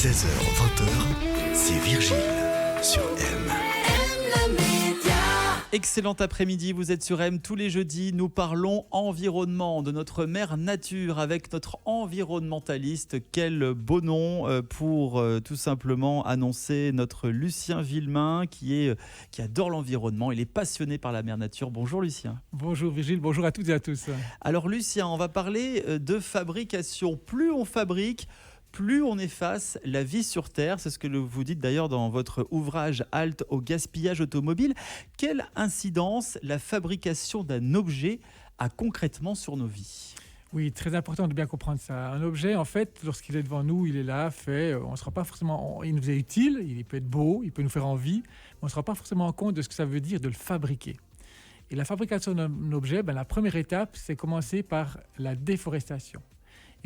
16h20, c'est Virgile sur M. Excellent après-midi, vous êtes sur M tous les jeudis. Nous parlons environnement, de notre mère nature avec notre environnementaliste. Quel beau nom pour tout simplement annoncer notre Lucien Villemain qui adore l'environnement. Il est passionné par la mère nature. Bonjour Lucien. Bonjour Virgile, bonjour à toutes et à tous. Alors Lucien, on va parler de fabrication. Plus on fabrique, plus on efface la vie sur Terre. C'est ce que vous dites d'ailleurs dans votre ouvrage Halte au gaspillage automobile. Quelle incidence la fabrication d'un objet a concrètement sur nos vies ? Oui, très important de bien comprendre ça. Un objet, en fait, lorsqu'il est devant nous, il est là, fait, on ne sera pas forcément... Il nous est utile, il peut être beau, il peut nous faire envie, mais on ne se rend pas forcément compte de ce que ça veut dire de le fabriquer. Et la fabrication d'un objet, la première étape, c'est commencer par la déforestation.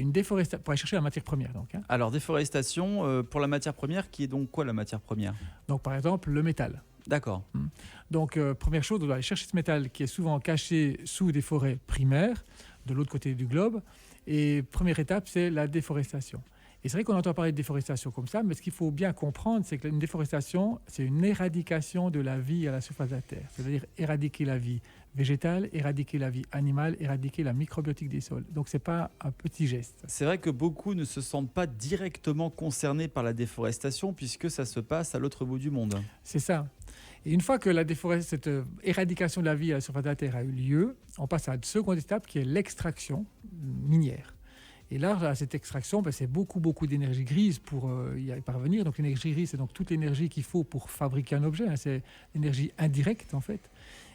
Une déforestation pour aller chercher la matière première. Alors, déforestation pour la matière première, qui est donc quoi la matière première ? Donc, par exemple, le métal. D'accord. Donc, première chose, on doit aller chercher ce métal qui est souvent caché sous des forêts primaires, de l'autre côté du globe. Et première étape, c'est la déforestation. Et c'est vrai qu'on entend parler de déforestation comme ça, mais ce qu'il faut bien comprendre, c'est qu'une déforestation, c'est une éradication de la vie à la surface de la Terre. C'est-à-dire éradiquer la vie végétale, éradiquer la vie animale, éradiquer la microbiotique des sols. Donc, ce n'est pas un petit geste. C'est vrai que beaucoup ne se sentent pas directement concernés par la déforestation, puisque ça se passe à l'autre bout du monde. C'est ça. Et une fois que cette éradication de la vie à la surface de la Terre a eu lieu, on passe à une seconde étape qui est l'extraction minière. Et là, à cette extraction, c'est beaucoup d'énergie grise pour y parvenir. Donc l'énergie grise, c'est donc toute l'énergie qu'il faut pour fabriquer un objet. C'est l'énergie indirecte, en fait.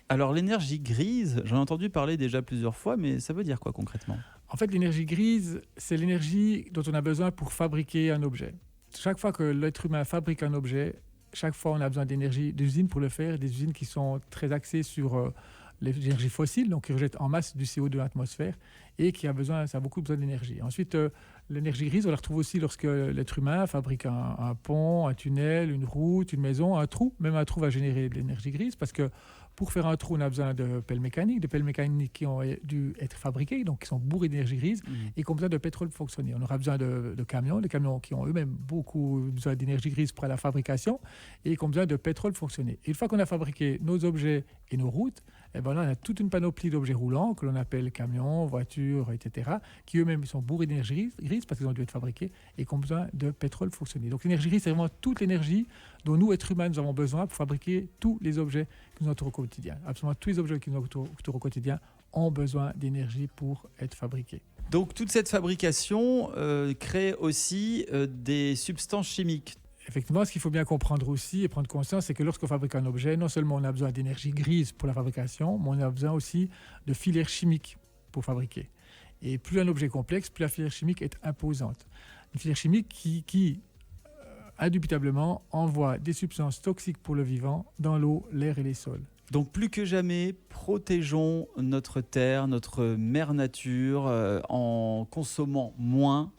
Alors l'énergie grise, j'en ai entendu parler déjà plusieurs fois, mais ça veut dire quoi concrètement ? En fait, l'énergie grise, c'est l'énergie dont on a besoin pour fabriquer un objet. Chaque fois que l'être humain fabrique un objet, chaque fois on a besoin d'énergie, d'usines pour le faire, des usines qui sont très axées sur les énergies fossiles, donc qui rejettent en masse du CO2 dans l'atmosphère et ça a beaucoup besoin d'énergie. Ensuite, l'énergie grise, on la retrouve aussi lorsque l'être humain fabrique un pont, un tunnel, une route, une maison, un trou. Même un trou va générer de l'énergie grise parce que pour faire un trou, on a besoin de pelles mécaniques qui ont dû être fabriquées, donc qui sont bourrées d'énergie grise et qui ont besoin de pétrole pour fonctionner. On aura besoin de camions, des camions qui ont eux-mêmes beaucoup besoin d'énergie grise pour la fabrication et qui ont besoin de pétrole pour fonctionner. Et une fois qu'on a fabriqué nos objets et nos routes, là, on a toute une panoplie d'objets roulants que l'on appelle camions, voitures, etc., qui eux-mêmes sont bourrés d'énergie grise parce qu'ils ont dû être fabriqués et qui ont besoin de pétrole pour fonctionner. Donc l'énergie grise, c'est vraiment toute l'énergie dont nous, êtres humains, nous avons besoin pour fabriquer tous les objets qui nous entourent au quotidien. Absolument tous les objets qui nous entourent au quotidien ont besoin d'énergie pour être fabriqués. Donc toute cette fabrication crée aussi des substances chimiques. Effectivement, ce qu'il faut bien comprendre aussi et prendre conscience, c'est que lorsqu'on fabrique un objet, non seulement on a besoin d'énergie grise pour la fabrication, mais on a besoin aussi de filières chimiques pour fabriquer. Et plus un objet est complexe, plus la filière chimique est imposante. Une filière chimique qui indubitablement envoie des substances toxiques pour le vivant dans l'eau, l'air et les sols. Donc plus que jamais, protégeons notre terre, notre mère nature, en consommant moins,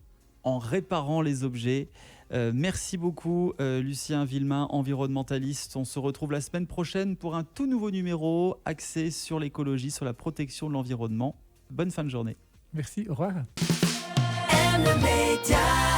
en réparant les objets. Merci beaucoup Lucien Villemain, environnementaliste. On se retrouve la semaine prochaine pour un tout nouveau numéro axé sur l'écologie, sur la protection de l'environnement. Bonne fin de journée. Merci, au revoir.